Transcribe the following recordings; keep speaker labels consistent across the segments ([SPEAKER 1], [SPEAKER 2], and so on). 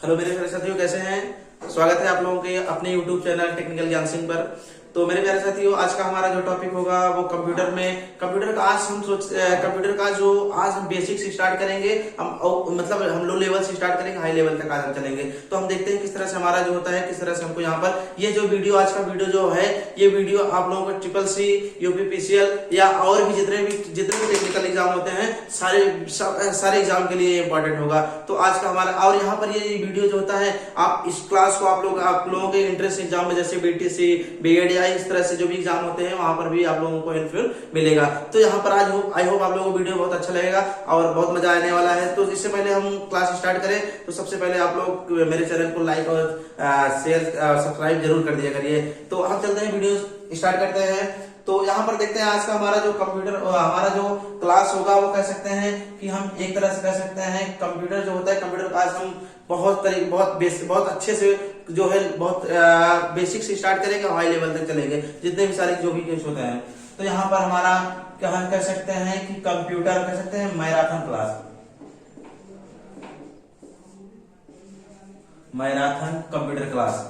[SPEAKER 1] Hello मेरे प्यारे साथियों, कैसे हैं। स्वागत है आप लोगों के अपने YouTube चैनल टेक्निकल ज्ञान सिंह पर। तो मेरे प्यारे साथियों, आज का हमारा जो टॉपिक होगा वो कंप्यूटर का आज हम कंप्यूटर का जो आज हम बेसिक से स्टार्ट करेंगे। मतलब हम लो लेवल से स्टार्ट करेंगे, हाई लेवल तक आज हम चलेंगे। तो हम देखते हैं किस तरह से हमारा जो होता है, किस तरह से हमको यहाँ पर ये जो वीडियो आज का वीडियो जो है, ये वीडियो आप लोगों को CCC, यूपीपीसीएल या और भी जितने भी टेक्निकल एग्जाम होते हैं सारे एग्जाम के लिए इंपॉर्टेंट होगा। तो आज का हमारा और यहाँ पर ये वीडियो जो होता है, आप इस क्लास को आप लोगों के इंट्रेंस एग्जाम में जैसे BTC, BEd या इस तरह से जो भी एग्जाम होते हैं वहां पर भी आप लोगों को हेल्पफुल मिलेगा। तो यहाँ पर आज आई होप आप लोगों को वीडियो बहुत अच्छा लगेगा और बहुत मजा आने वाला है। तो इससे पहले हम क्लास स्टार्ट करें तो सबसे पहले आप लोग मेरे चैनल को लाइक और शेयर सब्सक्राइब जरूर कर दिया करिए। तो हम चलते हैं, वीडियो स्टार्ट करते हैं। तो यहाँ पर देखते हैं आज का हमारा जो हमारा जो क्लास होगा वो कह सकते हैं कि हम एक तरह से कह सकते हैं कंप्यूटर जो होता है, कंप्यूटर आज हम बहुत अच्छे से जो है बहुत बेसिक से स्टार्ट करेंगे, हाई लेवल तक चलेंगे जितने भी सारे जो भी केस होते हैं। तो यहाँ पर हमारा क्या हम कह सकते हैं कि कंप्यूटर कह सकते हैं marathon class, marathon computer class.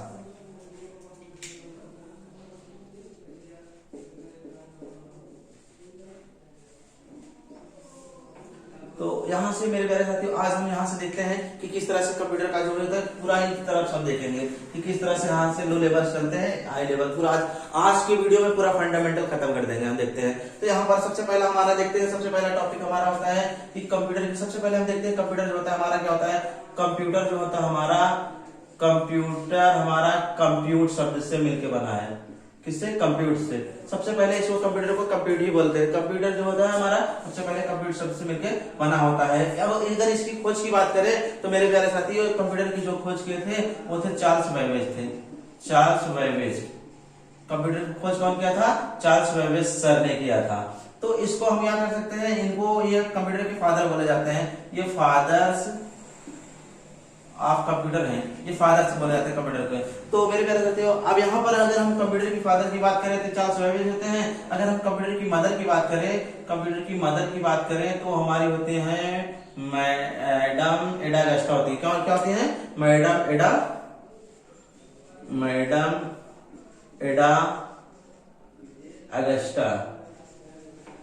[SPEAKER 1] तो यहाँ से मेरे प्यारे साथियों, आज हम यहाँ से देखते हैं कि किस तरह से कंप्यूटर का जो होता है पूरा एक तरफ से हम देखेंगे कि किस तरह से यहाँ से लो लेवल चलते हैं, हाई लेवल पूरा आज के वीडियो में पूरा फंडामेंटल खत्म कर देंगे। हम देखते हैं तो यहाँ पर सबसे पहला हमारा देखते हैं, सबसे पहला टॉपिक हमारा होता है कि कंप्यूटर। सबसे पहले हम देखते हैं कंप्यूटर जो होता है हमारा क्या होता है। कंप्यूटर जो होता है हमारा कंप्यूट शब्द से मिलकर बना है। किससे? कंप्यूट से। सबसे पहले इसको कंप्यूटर को कंप्यूट ही बोलते हैं। कंप्यूटर जो होता है हमारा सबसे पहले कंप्यूटर शब्द से मिलकर बना होता है। अब अगर इसकी खोज की बात करें तो मेरे प्यारे साथियों, कंप्यूटर की जो खोज किए थे वो थे चार्ल्स बैबेज थे। चार्ल्स बैबेज कंप्यूटर की खोज कौन किया था? चार्ल्स बैबेज सर ने किया था। तो इसको हम क्या कर सकते हैं, इनको ये कंप्यूटर के फादर बोले जाते हैं। ये फादर्स ऑफ कंप्यूटर हैं, ये फादर से बोले जाते हैं कंप्यूटर के। तो मेरे प्यारे साथियों, अब यहाँ पर अगर हम कंप्यूटर की फादर की बात करें तो चार्ल्स बैबेज होते हैं। अगर हम कंप्यूटर की मदर की बात करें तो हमारी होती हैं मैडम एडा अगस्टा होती है। क्या होती है? मैडम एडा अगस्टा,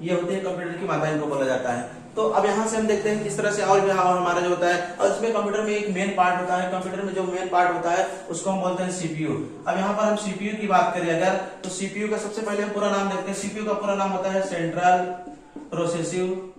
[SPEAKER 1] ये होती है कंप्यूटर की माता, इनको बोला जाता है। तो अब यहाँ से हम देखते हैं किस तरह से और भी हमारा जो होता है, और इसमें कंप्यूटर में एक मेन पार्ट होता है। कंप्यूटर में जो मेन पार्ट होता है उसको हम बोलते हैं CPU। अब यहाँ पर हम CPU की बात करें अगर, तो CPU का सबसे पहले हम पूरा नाम देखते हैं। CPU का पूरा नाम होता है सेंट्रल प्रोसेसिव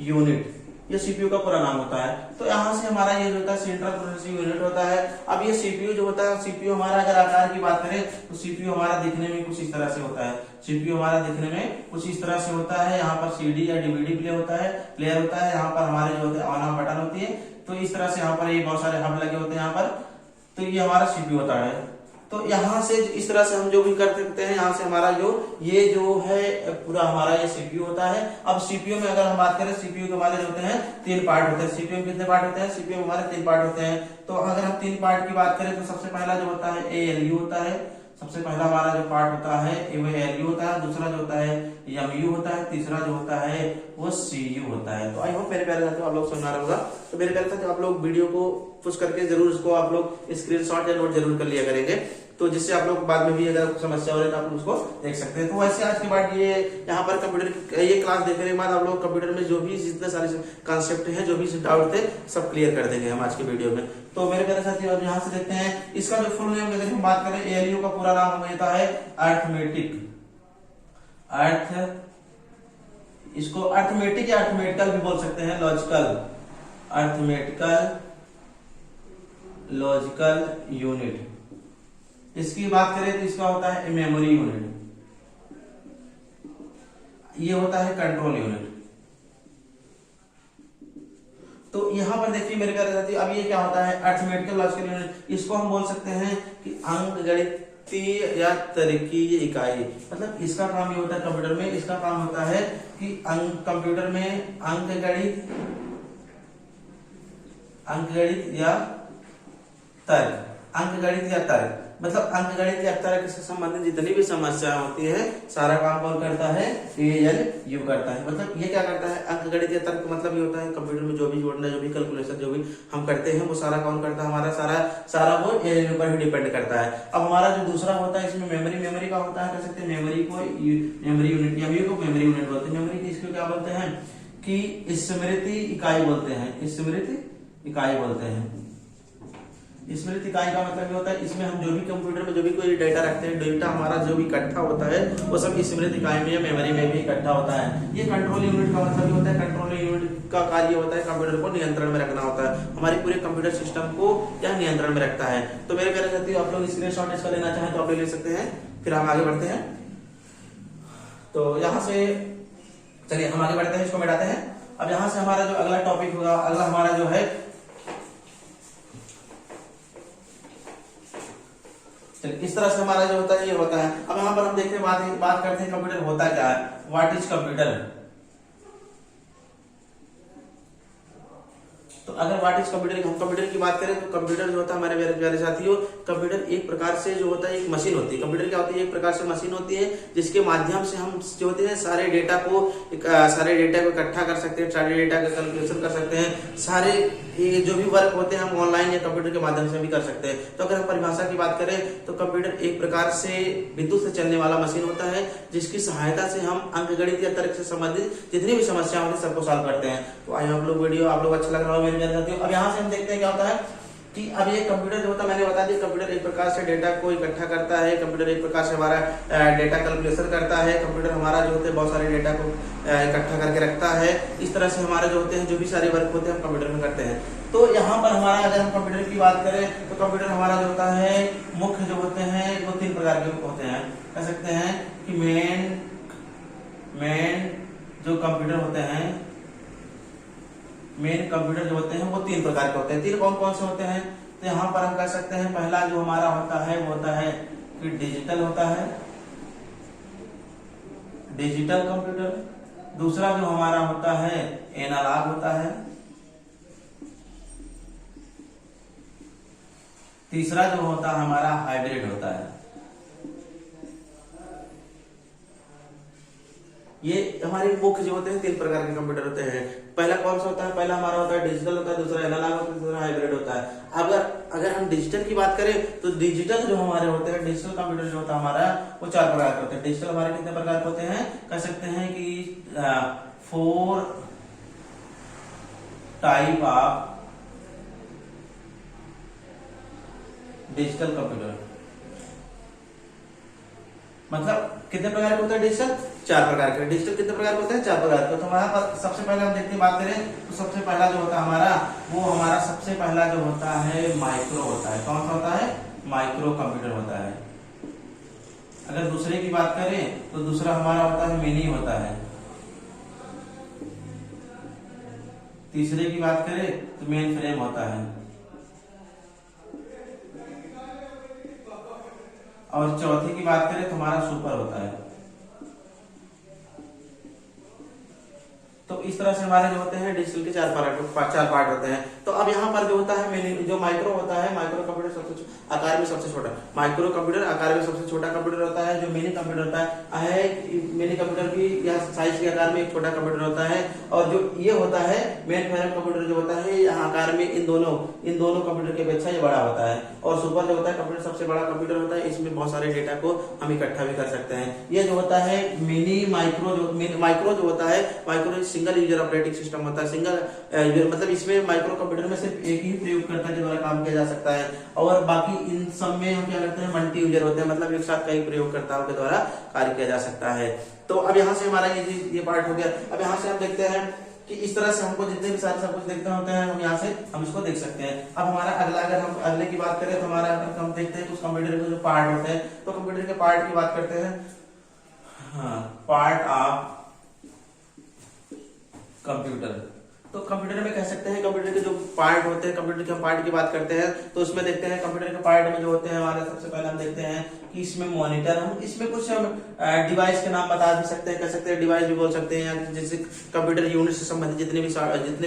[SPEAKER 1] यूनिट, ये CPU का पूरा नाम होता है। तो यहाँ से हमारा ये जो होता है सेंट्रल प्रोसेसिंग यूनिट होता है। अब ये CPU जो होता है, CPU हमारा अगर आकार की बात करें तो CPU हमारा दिखने में कुछ इस तरह से होता है। CPU हमारा दिखने में कुछ इस तरह से होता है। यहाँ पर CD या DVD प्लेयर होता है। यहाँ पर हमारे जो होते हैं ऑन ऑफ बटन होती है। तो इस तरह से यहाँ पर ये बहुत सारे हब लगे होते हैं यहाँ पर। तो ये हमारा CPU होता है। तो यहाँ से इस तरह से हम जो भी कर सकते हैं, यहाँ से हमारा ये जो है पूरा हमारा ये CPU होता है। अब CPU में अगर हम बात करें, CPU के हमारे जो होते हैं 3 पार्ट होते हैं। CPU में कितने पार्ट होते हैं? CPU में हमारे 3 पार्ट होते हैं। तो अगर हम 3 पार्ट की बात करें तो सबसे पहला जो होता है ALU होता है। सबसे पहला हमारा जो पार्ट होता है वो ALU होता है। दूसरा जो होता है MU होता है। तीसरा जो होता है वो CU होता है। तो आई होप मेरे प्यारे साथियों आप लोग समझ रहे होगा। तो मेरे प्यारे साथियों, आप लोग वीडियो को पुश करके जरूर इसको आप लोग स्क्रीनशॉट या नोट जरूर कर लिया करेंगे, तो जिससे आप लोग बाद में भी अगर समस्या हो रही है तो आप उसको देख सकते हैं। तो वैसे आज के बाद ये यहाँ पर कंप्यूटर ये क्लास देखने के बाद आप लोग कंप्यूटर में जो भी जितने सारे कॉन्सेप्ट हैं, जो भी डाउट थे, सब क्लियर कर देंगे हम आज के वीडियो में। तो मेरे प्यारे साथियों, अब यहाँ से देखते हैं इसका जो फुल नेम अगर हम बात करें, ALU का पूरा नाम होता है इसको अर्थमेटिक या अर्थमेटिकल भी बोल सकते हैं, लॉजिकल यूनिट। इसकी बात करें तो इसका होता है मेमोरी यूनिट, ये होता है कंट्रोल यूनिट। तो यहाँ पर देखिए मेरे प्यारे साथियों, अब ये क्या होता है अर्थमेटिकल लॉजिकल यूनिट। इसको हम बोल सकते हैं कि अंकगणितीय या तार्किक इकाई। मतलब इसका काम ये होता है कंप्यूटर में, इसका काम होता है कि कंप्यूटर में अंकगणित या तर्क मतलब अंकगणित या तर्क से संबंधित जितनी भी समस्याएं होती है सारा काम कौन करता है, ALU करता है। मतलब ये क्या करता है, अंकगणित या तर्क मतलब ये होता है कंप्यूटर में जो भी जोड़ना, जो भी कैलकुलेशन जो भी हम करते हैं वो सारा कौन करता है, हमारा सारा वो ALU पर ही डिपेंड करता है। अब हमारा जो दूसरा होता है इसमें मेमोरी का होता है, कह सकते हैं मेमोरी को मेमोरी यूनिट या को मेमोरी यूनिट बोलते हैं। मेमोरी की इसको क्या बोलते हैं कि स्मृति इकाई बोलते हैं, स्मृति इकाई बोलते हैं। स्मृति इकाई का मतलब ये होता है इसमें हम जो भी कंप्यूटर में जो भी कोई डेटा रखते हैं, डेटा हमारा जो भी इकट्ठा होता है वो सब स्मृति इकाई में या मेमोरी में भी इकट्ठा होता है। ये कंट्रोल यूनिट का मतलब ये होता है, कंट्रोल यूनिट का कार्य होता है कंप्यूटर को नियंत्रण में रखना होता है, हमारे पूरे कंप्यूटर सिस्टम को यह नियंत्रण में रखता है। तो मेरे प्यारे साथियों, आप लोग स्क्रीनशॉट इसका लेना चाहें तो आप ले सकते हैं, फिर हम आगे बढ़ते हैं। तो यहाँ से चलिए हम आगे बढ़ते हैं, इसको मिटाते हैं। अब यहाँ से हमारा जो अगला टॉपिक होगा, अगला हमारा जो है इस तरह से हमारा जो होता है ये होता है। अब यहाँ पर हम देखते हैं बात करते हैं कंप्यूटर होता क्या है, व्हाट इज कंप्यूटर। तो अगर व्हाट इज कंप्यूटर, हम कंप्यूटर की बात करें तो कंप्यूटर जो होता है हमारे प्यारे साथियों, कंप्यूटर एक प्रकार से जो होता है एक मशीन होती है। कंप्यूटर क्या होती है, एक प्रकार से मशीन होती है जिसके माध्यम से हम जो होते हैं सारे डेटा को इकट्ठा कर सकते हैं, सारे डेटा का कैलकुलेशन कर सकते हैं, सारे ये जो भी वर्क होते हैं हम ऑनलाइन या कंप्यूटर के माध्यम से भी कर सकते हैं। तो अगर हम परिभाषा की बात करें तो कंप्यूटर एक प्रकार से विद्युत से चलने वाला मशीन होता है जिसकी सहायता से हम अंकगणित या तर्क से संबंधित जितनी भी समस्या होती है सबको सॉल्व करते हैं। तो आई आप लोग वीडियो आप लोग अच्छा लग रहा हो मेरे साथियों। अब यहाँ से हम देखते हैं क्या होता है कि अब ये कंप्यूटर जो होता है मैंने बता दिया, कंप्यूटर एक प्रकार से डेटा को इकट्ठा करता है, कंप्यूटर एक प्रकार से हमारा डेटा कैलकुलेशन करता है, कंप्यूटर हमारा जो होते हैं बहुत सारे डेटा को इकट्ठा करके रखता है। इस तरह से हमारे जो होते हैं जो भी सारे वर्क होते हैं हम कंप्यूटर में करते हैं। तो यहाँ पर हमारा अगर हम कंप्यूटर की बात करें तो कंप्यूटर हमारा जो होता है मुख्य जो होते हैं वो 3 प्रकार के होते हैं। कह सकते हैं कि मेन जो कंप्यूटर होते हैं, मेन कंप्यूटर जो होते हैं वो 3 प्रकार के होते हैं। 3 कौन कौन से होते हैं, तो यहाँ पर हम कह सकते हैं पहला जो हमारा होता है वो होता है कि डिजिटल होता है, डिजिटल कंप्यूटर। दूसरा जो हमारा होता है एनालॉग होता है। तीसरा जो होता है हमारा हाइब्रिड होता है। ये हमारे मुख्य जो होते हैं 3 प्रकार के कंप्यूटर होते हैं। पहला कौन सा होता है, पहला हमारा होता है डिजिटल होता है, दूसरा एनालॉग होता है, दूसरा हाइब्रिड होता है। अगर हम डिजिटल की बात करें तो डिजिटल जो हमारे होते हैं, डिजिटल कंप्यूटर जो होता है हमारा वो 4 प्रकार के होते हैं। डिजिटल हमारे कितने प्रकार के होते हैं, कह सकते हैं कि 4 टाइप ऑफ डिजिटल कंप्यूटर। मतलब कितने प्रकार के होते हैं डिजिटल, 4 प्रकार के। डिजिटल कितने प्रकार के होते हैं, 4 प्रकार के। तो वहां पर सबसे पहले हम देखते हैं बात करें तो सबसे पहला जो होता है हमारा सबसे पहला जो होता है माइक्रो होता है। कौन सा होता है, माइक्रो कंप्यूटर होता है। अगर दूसरे की बात करें तो दूसरा हमारा होता है मिनी होता है। तीसरे की बात करें तो मेन फ्रेम होता है। और चौथी की बात करें तो हमारा सुपर होता है। तो इस तरह से हमारे जो होते हैं डिजिटल के 4 पार्ट होते हैं। तो अब यहाँ पर जो होता है जो माइक्रो होता है, माइक्रो कंप्यूटर सबसे आकार में सबसे छोटा, माइक्रो कंप्यूटर आकार में सबसे छोटा कंप्यूटर होता है। जो मिनी कंप्यूटर होता है मिनी कंप्यूटर की या साइज के आकार में एक छोटा कंप्यूटर होता है। और जो ये होता है मेन फ्रेम कंप्यूटर जो होता है यहाँ आकार में इन दोनों कंप्यूटर की अपेक्षा ये बड़ा होता है। और सुपर जो होता है कंप्यूटर सबसे बड़ा कंप्यूटर होता है, इसमें बहुत सारे डेटा को हम इकट्ठा भी कर सकते हैं। ये जो होता है माइक्रो जो होता है, micro single user operating system होता है। सिंगल मतलब इसमें माइक्रो कंप्यूटर में सिर्फ एक ही प्रयोगकर्ता के द्वारा काम किया जा सकता है। और बाकी इन सब में हम क्या करते हैं मल्टी यूजर होते हैं, मतलब एक साथ कई प्रयोगकर्ताओं के द्वारा कार्य किया जा सकता है। तो अब यहाँ से हमारा ये पार्ट हो गया। अब यहाँ से हम देखते हैं कि इस तरह से हमको जितने भी सारे सब कुछ देखते होते हैं हम यहाँ से हम इसको देख सकते हैं। अब हमारा अगला, अगर हम अगले की बात करें तो हमारा हम देखते हैं उस कंप्यूटर के जो पार्ट होते हैं, तो कंप्यूटर के पार्ट की बात करते हैं। हाँ, पार्ट ऑफ कंप्यूटर। तो कंप्यूटर में कह सकते हैं कंप्यूटर के जो पार्ट होते हैं, कंप्यूटर के हम पार्ट की बात करते हैं तो उसमें देखते हैं कंप्यूटर के पार्ट में जो होते हैं हमारे, सबसे पहले हम देखते हैं कि इसमें मॉनिटर, हम इसमें कुछ हम डिवाइस के नाम बता भी सकते हैं, कह सकते हैं डिवाइस भी बोल सकते हैं, या जैसे कंप्यूटर यूनिट से संबंधित जितने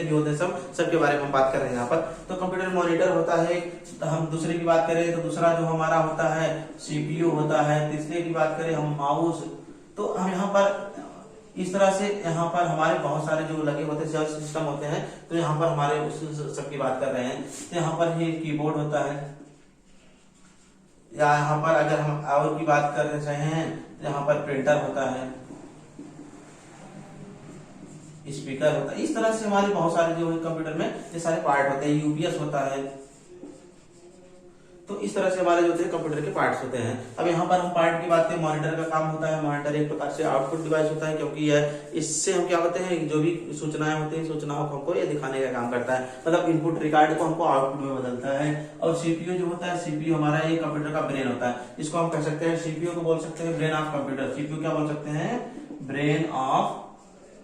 [SPEAKER 1] भी होते हैं सबके बारे में हम बात कर रहे हैं यहाँ पर। तो कंप्यूटर मॉनिटर होता है, हम दूसरे की बात करें तो दूसरा जो हमारा होता है सीपीयू होता है, तीसरे की बात करें हम माउस। तो हम यहाँ पर इस तरह से यहाँ पर हमारे बहुत सारे जो लगे होते हैं सिस्टम होते हैं, तो यहाँ पर हमारे उस सब की बात कर रहे हैं। तो यहाँ पर ये कीबोर्ड होता है, या यहाँ पर अगर हम और की बात कर रहे हैं तो यहाँ पर प्रिंटर होता है, स्पीकर होता है। इस तरह से हमारे बहुत सारे जो कंप्यूटर में ये सारे पार्ट होते हैं, यूपीएस होता है। तो इस तरह से हमारे जो होते हैं कंप्यूटर के पार्ट्स होते हैं। अब यहाँ पर हम पार्ट की बात करें, मॉनिटर का काम होता है, मॉनिटर एक प्रकार से आउटपुट डिवाइस होता है, क्योंकि यह इससे हम क्या होते हैं जो भी सूचनाएं होती हैं सूचनाओं को हमको ये दिखाने का काम करता है, मतलब इनपुट रिकॉर्ड को हमको आउटपुट में बदलता है। और सीपीयू जो होता है, सीपीयू हमारा ये कंप्यूटर का ब्रेन होता है, इसको हम कह सकते हैं सीपीयू को बोल सकते हैं ब्रेन ऑफ कंप्यूटर। सीपीयू क्या बोल सकते हैं, ब्रेन ऑफ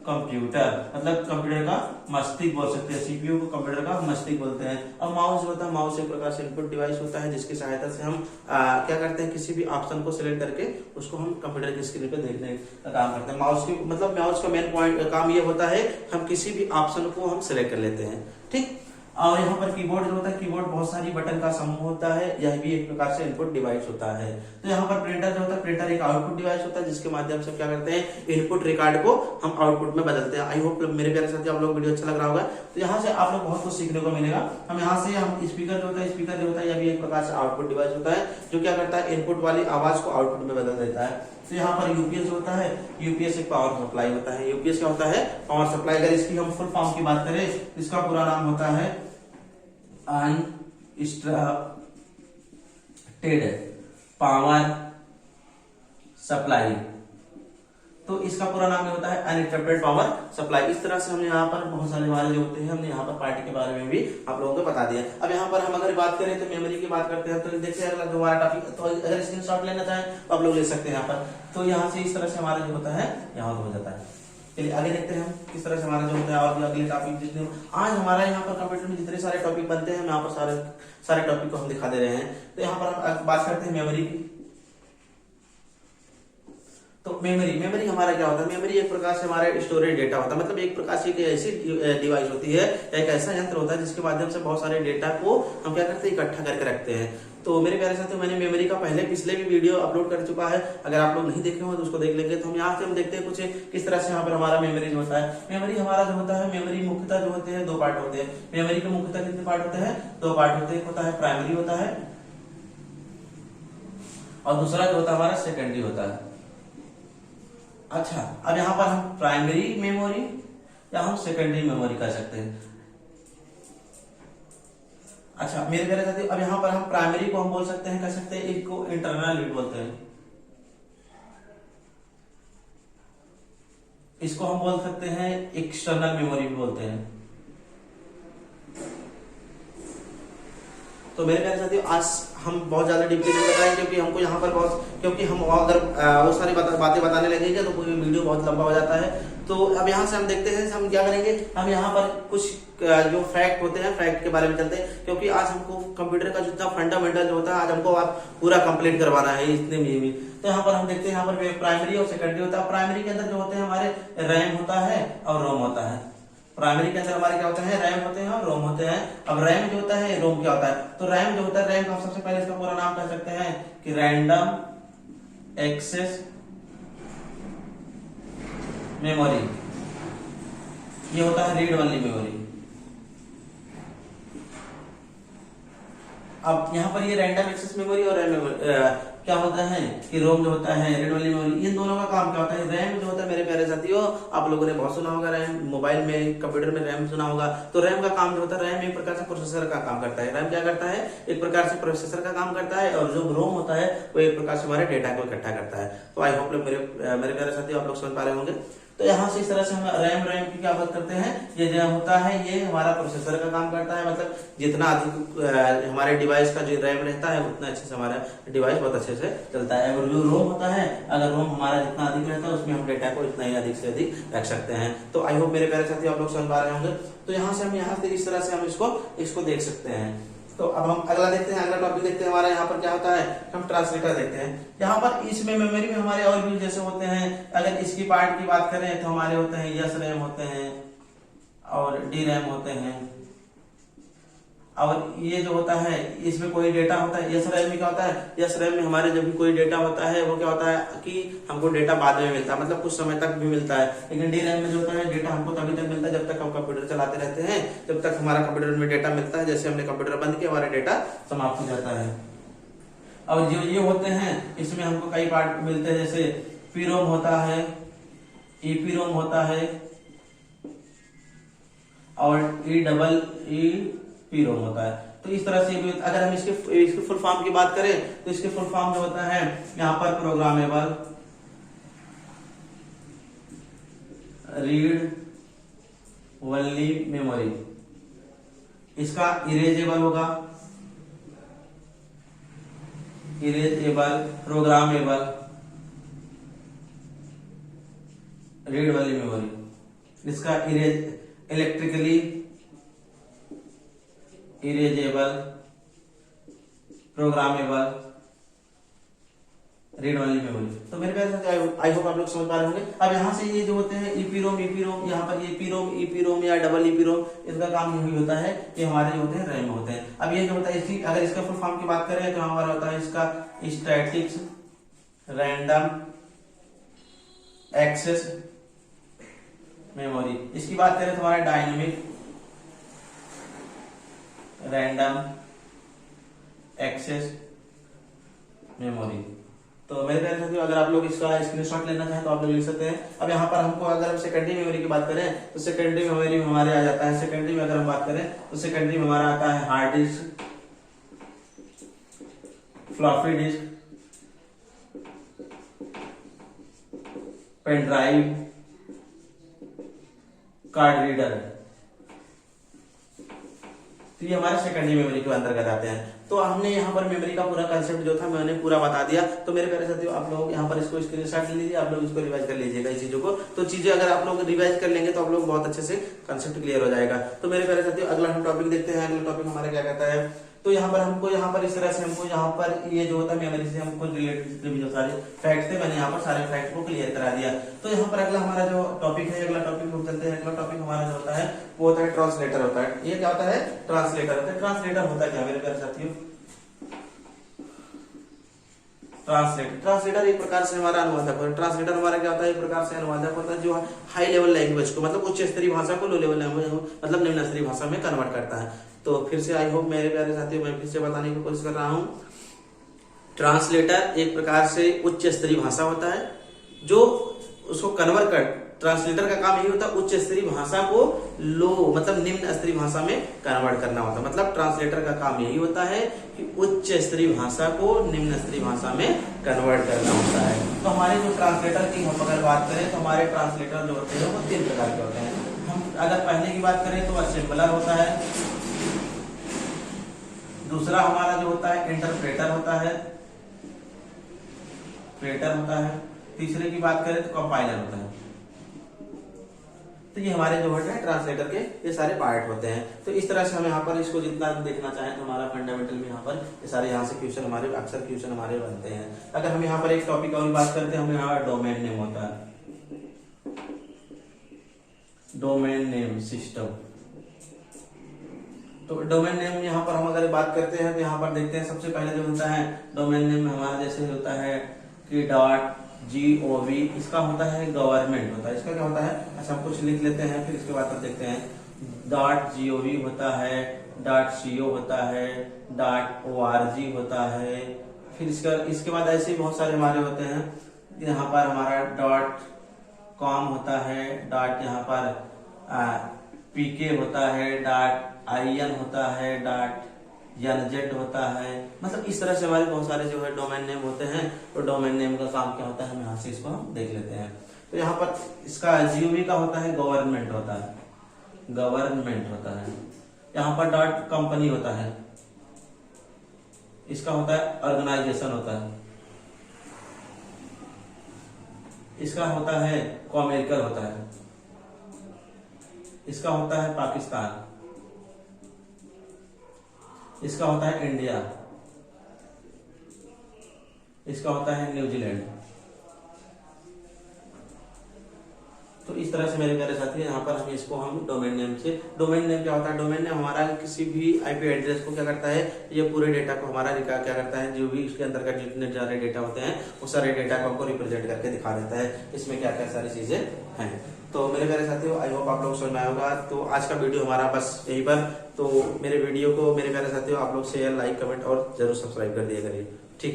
[SPEAKER 1] कंप्यूटर, मतलब कंप्यूटर का मस्तिष्क बोल सकते हैं, सीपीयू को कंप्यूटर का मस्तिष्क बोलते हैं। अब माउस जो होता है, माउस एक प्रकार से इनपुट डिवाइस होता है जिसकी सहायता से हम क्या करते हैं, किसी भी ऑप्शन को सिलेक्ट करके उसको हम कंप्यूटर की स्क्रीन पे देखने का काम करते हैं। माउस की मतलब माउस का मेन पॉइंट काम ये होता है, हम किसी भी ऑप्शन को हम सिलेक्ट कर लेते हैं, ठीक। और यहाँ पर कीबोर्ड जो होता है, कीबोर्ड बहुत सारी बटन का समूह होता है, यह भी एक प्रकार से इनपुट डिवाइस होता है। तो यहाँ पर प्रिंटर जो होता है, प्रिंटर एक आउटपुट डिवाइस होता है जिसके माध्यम से क्या करते हैं, इनपुट रिकॉर्ड को हम आउटपुट में बदलते हैं। आई होप मेरे प्यारे साथी आप लोग वीडियो अच्छा लग रहा होगा। तो यहाँ से आप लोग बहुत कुछ सीखने को मिलेगा। हम यहाँ से हम स्पीकर जो होता है, स्पीकर जो होता है यह भी एक प्रकार से आउटपुट डिवाइस होता है जो क्या करता है, इनपुट वाली आवाज को आउटपुट में बदल देता है। तो यहाँ पर यूपीएस होता है, यूपीएस एक पावर सप्लाई होता है। यूपीएस क्या होता है, पावर सप्लाई। अगर इसकी हम फुल फॉर्म की बात करें, इसका पूरा नाम होता है अनस्ट्रक्टेड पावर सप्लाई। तो इसका पूरा नाम होता है अनस्ट्रक्टेड पावर सप्लाई। इस तरह से हमने यहाँ पर बहुत सारे वाले जो होते हैं, हमने यहाँ पर पार्टी के बारे में भी आप लोगों को बता दिया। अब यहाँ पर हम अगर बात करें तो मेमोरी की बात करते हैं, तो देखिए अगला जो हमारा टॉपिक, तो अगर स्क्रीनशॉट लेना चाहें तो आप लोग ले सकते हैं यहाँ पर। तो यहाँ से इस तरह से हमारा जो होता है यहाँ हो जाता है। चलिए आगे देखते हैं हम किस तरह से हमारा जो होता है, और भी अगले टॉपिक जितने आज हमारा यहाँ पर कंप्यूटर में जितने सारे टॉपिक बनते हैं, यहाँ पर सारे टॉपिक को हम दिखा दे रहे हैं। तो यहाँ पर हम बात करते हैं मेमोरी की। तो मेमोरी हमारा क्या होता है, मेमोरी एक प्रकार से हमारा स्टोरेज डेटा होता है, मतलब एक प्रकार से एक ऐसी डिवाइस होती है, एक ऐसा यंत्र होता है जिसके माध्यम से बहुत सारे डेटा को हम क्या करते हैं, इकट्ठा करके रखते हैं। तो मेरे प्यारे साथियों, मैंने मेमोरी का पिछले भी वीडियो अपलोड कर चुका है, अगर आप लोग नहीं देखे हो तो उसको देख लेंगे। तो हम यहाँ से हम देखते हैं कुछ किस तरह से यहाँ पर हमारा मेमोरी जो होता है। मेमोरी हमारा जो होता है, मेमोरी मुख्यतः जो होते हैं दो पार्ट होते हैं। मेमोरी के मुख्यतः कितने पार्ट होते हैं, दो पार्ट होते हैं। एक होता है प्राइमरी होता है और दूसरा जो होता है हमारा सेकेंडरी होता है। अच्छा, अब यहाँ पर हम प्राइमरी मेमोरी या हम सेकेंडरी मेमोरी कह सकते हैं। अच्छा मेरे प्यारे साथियों, अब यहाँ पर हम प्राइमरी को हम बोल सकते हैं, कह सकते हैं एक को इंटरनल भी बोलते हैं, इसको हम बोल सकते हैं एक्सटर्नल मेमोरी भी बोलते हैं। तो मेरे प्यारे साथियों, आज हम बहुत ज्यादा डीपली नहीं बताएंगे क्योंकि हमको यहाँ पर क्योंकि हम अगर वो सारी बातें बताने लगेंगे तो पूरी वीडियो बहुत लंबा हो जाता है। तो अब यहाँ से हम देखते हैं हम क्या करेंगे, हम यहाँ पर कुछ जो फैक्ट होते हैं फैक्ट के बारे में चलते हैं, क्योंकि आज हमको कंप्यूटर का जितना फंडामेंटल जो होता है आज हमको आप पूरा कंप्लीट करवाना है इतने में भी। तो यहाँ पर हम देखते हैं, यहाँ पर प्राइमरी और सेकेंडरी होता है। प्राइमरी के अंदर जो होते हैं हमारे रैम होता है और रोम होता है। प्राइमरी के अंदर हमारे क्या होता है, रैम होते हैं और रोम होते हैं। अब रैम जो होता है, रोम क्या होता है, तो रैम जो होता है, रैम का सबसे पहले इसका पूरा नाम कह सकते हैं कि रैंडम एक्सेस मेमोरी। ये होता है रीड ओनली मेमोरी। अब यहाँ पर ये रैंडम एक्सेस मेमोरी और क्या होता है कि रोम जो होता है, रीड ओनली मेमोरी, इन दोनों का काम क्या होता है। रैम जो होता है मेरे प्यारे साथियों, आप लोगों ने बहुत सुना होगा रैम, मोबाइल में कंप्यूटर में रैम सुना होगा। तो रैम का काम जो होता है, रैम एक प्रकार से प्रोसेसर का काम करता है। रैम क्या करता है, एक प्रकार से प्रोसेसर का काम करता है, और जो रोम होता है वो एक प्रकार से हमारे डेटा को इकट्ठा करता है। तो आई होप मेरे प्यारे साथियों आप लोग समझ पा रहे होंगे। तो यहाँ से इस तरह से हम रैम रैम की क्या बात करते हैं, ये जो होता है ये हमारा प्रोसेसर का काम करता है, मतलब जितना अधिक हमारे डिवाइस का जो रैम रहता है उतना अच्छे से हमारा डिवाइस बहुत अच्छे से चलता है। और जो रोम होता है, अगर रोम हमारा जितना अधिक रहता है उसमें हम डेटा को इतना ही अधिक से अधिक रख सकते हैं। तो आई होप मेरे प्यारे साथी आप लोग समझ पा रहे होंगे। तो यहाँ से हम यहाँ से इस तरह से हम इसको देख सकते हैं। तो अब हम अगला देखते हैं, अगला टॉपिक देखते हैं। हमारा यहाँ पर क्या होता है, हम ट्रांसलेटर देखते हैं। यहाँ पर इसमें मेमोरी में हमारे और भी जैसे होते हैं, अगर इसकी पार्ट की बात करें तो हमारे होते हैं यस रैम होते हैं और डी रैम होते हैं। और ये जो होता है इसमें कोई डेटा होता है, यस रैम में क्या होता है, यस रैम में हमारे जब भी कोई डेटा होता है वो क्या होता है कि हमको डेटा बाद में मिलता है, मतलब कुछ समय तक भी मिलता है। लेकिन डी रैम में जो होता है डेटा हमको तभी तक मिलता है जब तक हम कंप्यूटर चलाते रहते हैं, जब तक हमारा कंप्यूटर में डेटा मिलता है। जैसे हमने कंप्यूटर बंद किया हमारा डेटा समाप्त हो जाता है। और जो ये होते हैं इसमें हमको कई पार्ट मिलते हैं, जैसे पीरोम होता है, ईपीरोम होता है और ईपीरोम होता है। तो इस तरह से भी अगर हम इसके फुल फॉर्म की बात करें तो इसके फुल फॉर्म जो होता है यहाँ पर प्रोग्रामेबल रीड ओनली मेमोरी, इसका इरेजेबल होगा, इरेजेबल प्रोग्रामेबल रीड वाली मेमोरी, इसका electrically erasable programmable read only memory. तो मेरे प्यारे साथी आई होप आप लोग समझ पा रहे होंगे। अब यहाँ से ये जो होते हैं ईपीरोम यहाँ पर ईपीरोम या डबल ईपीरोम, इसका काम यही होता है कि हमारे जो होते हैं रैम होते हैं। अब ये जो होता है इसकी अगर इसका फुल फॉर्म की बात करें तो हमारा होता है इसका स्टैटिक्स रैंडम एक्सेस मेमोरी। इसकी बात करें तो हमारा डायनेमिक रैंडम एक्सेस मेमोरी। तो मेरे प्यारे साथियों अगर आप लोग इसका स्क्रीनशॉट लेना चाहें तो आप लोग ले सकते हैं। अब यहाँ पर हमको अगर हम सेकेंडरी मेमोरी की बात करें तो सेकेंडरी मेमोरी में हमारे आ जाता है, सेकेंडरी में अगर हम बात करें तो सेकेंडरी में हमारा आता है hard disk, floppy disk, pen drive, card reader. तो ये हमारे सेकेंडरी मेमोरी के अंतर्गत आते हैं। तो हमने यहाँ पर मेमोरी का पूरा कंसेप्ट जो था मैंने पूरा बता दिया। तो मेरे प्यारे साथियों आप लोग यहाँ पर इसको स्क्रीनशॉट ले लीजिए, आप लोग इसको रिवाइज कर लीजिएगा इस चीजों को। तो चीजें अगर आप लोग रिवाइज कर लेंगे तो आप लोग बहुत अच्छे से कंसेप्ट क्लियर हो जाएगा। तो मेरे प्यारे साथियों अगला हम टॉपिक देखते हैं। अगला टॉपिक हमारा क्या कहता है, तो यहाँ पर हमको यहाँ पर इस तरह से हमको यहाँ पर ये जो होता है मेमोरी से हमको रिलेटेड जितने भी जो सारे फैक्ट्स थे मैंने यहाँ पर सारे फैक्ट को क्लियर करा दिया। तो यहाँ पर अगला हमारा जो टॉपिक है, अगला टॉपिक हम चलते हैं। अगला टॉपिक हमारा जो होता है वो होता है ट्रांसलेटर होता है। ये क्या होता है, ट्रांसलेटर होता है। ट्रांसलेटर होता है क्या मेरे प्यारे साथियों, ट्रांसलेटर एक प्रकार से हमारा अनुवादक होता है। ट्रांसलेटर हमारा क्या होता है, एक प्रकार से अनुवादक होता है जो हाई लेवल लैंग्वेज को मतलब उच्च स्तरीय भाषा को लो लेवल लैंग्वेज मतलब निम्न स्तरीय भाषा में कन्वर्ट करता है। तो फिर से आई होप मेरे प्यारे साथियों मैं फिर से बताने की कोशिश कर रहा हूँ। ट्रांसलेटर एक प्रकार से उच्च स्तरीय भाषा होता है जो उसको कन्वर्ट कर, ट्रांसलेटर का काम यही होता है उच्च स्तरीय भाषा को लो मतलब निम्न स्तरीय भाषा में कन्वर्ट करना होता है। मतलब ट्रांसलेटर का काम यही होता है कि उच्च स्तरीय भाषा को निम्न स्तरीय भाषा में कन्वर्ट करना होता है। तो हमारे जो ट्रांसलेटर की हम अगर बात करें तो हमारे ट्रांसलेटर जो होते हैं वो 3 प्रकार के होते हैं। हम अगर पहले की बात करें तो असेंबलर होता है, दूसरा हमारा जो होता है इंटरप्रेटर होता है, तीसरे की बात करें तो कंपाइलर होता है। तो ये हमारे जो होते हैं ट्रांसलेटर के ये सारे पार्ट होते हैं। तो इस तरह से हम यहाँ पर इसको जितना देखना चाहें तो हमारा फंडामेंटल में यहाँ पर ये सारे यहाँ से क्वेश्चन हमारे अक्सर क्वेश्चन हमारे बनते हैं। अगर हम यहाँ पर एक टॉपिक और बात करते हैं, हम यहाँ डोमेन नेम होता है, डोमेन नेम सिस्टम। तो डोमेन नेम यहाँ पर हम अगर बात करते हैं तो यहाँ पर देखते हैं सबसे पहले जो होता है डोमेन नेम हमारा जैसे होता है कि .gov, इसका होता है गवर्नमेंट होता है। इसका क्या होता है, अच्छा हम कुछ लिख लेते हैं फिर इसके बाद हम देखते हैं। .gov होता है, .co होता है, .org होता है, फिर इसके बाद ऐसे ही बहुत सारे हमारे होते हैं। यहाँ पर हमारा .com होता है, यहाँ पर pk होता है, .in होता है, .nz होता है। मतलब इस तरह से हमारे बहुत सारे जो है डोमेन नेम होते हैं। तो डोमेन नेम का काम क्या होता है हम यहाँ से इसको हम देख लेते हैं। तो यहाँ पर इसका जीओवी का होता है गवर्नमेंट होता है, गवर्नमेंट होता है। यहाँ पर डॉट कंपनी होता है, इसका होता है ऑर्गेनाइजेशन होता है, इसका होता है कॉमेरिकल होता है, इसका होता है पाकिस्तान, इसका होता है इंडिया, इसका होता है न्यूजीलैंड। तो इस तरह से मेरे प्यारे साथी यहाँ पर हम इसको हम डोमेन नेम से, डोमेन नेम क्या होता है, डोमेन नेम हमारा किसी भी आईपी एड्रेस को क्या करता है, ये पूरे डेटा को हमारा क्या करता है, जो भी इसके अंदर का जितने सारे डेटा होते हैं वो सारे डेटा को हमको रिप्रेजेंट करके दिखा देता है, इसमें क्या क्या सारी चीजें हैं। तो मेरे प्यारे साथियों, आई होप आप लोग समझ में आया होगा। तो आज का वीडियो हमारा बस यहीं पर। तो मेरे वीडियो को मेरे प्यारे साथियों आप लोग शेयर, लाइक, कमेंट और जरूर सब्सक्राइब कर दिया करिए। ठीक है।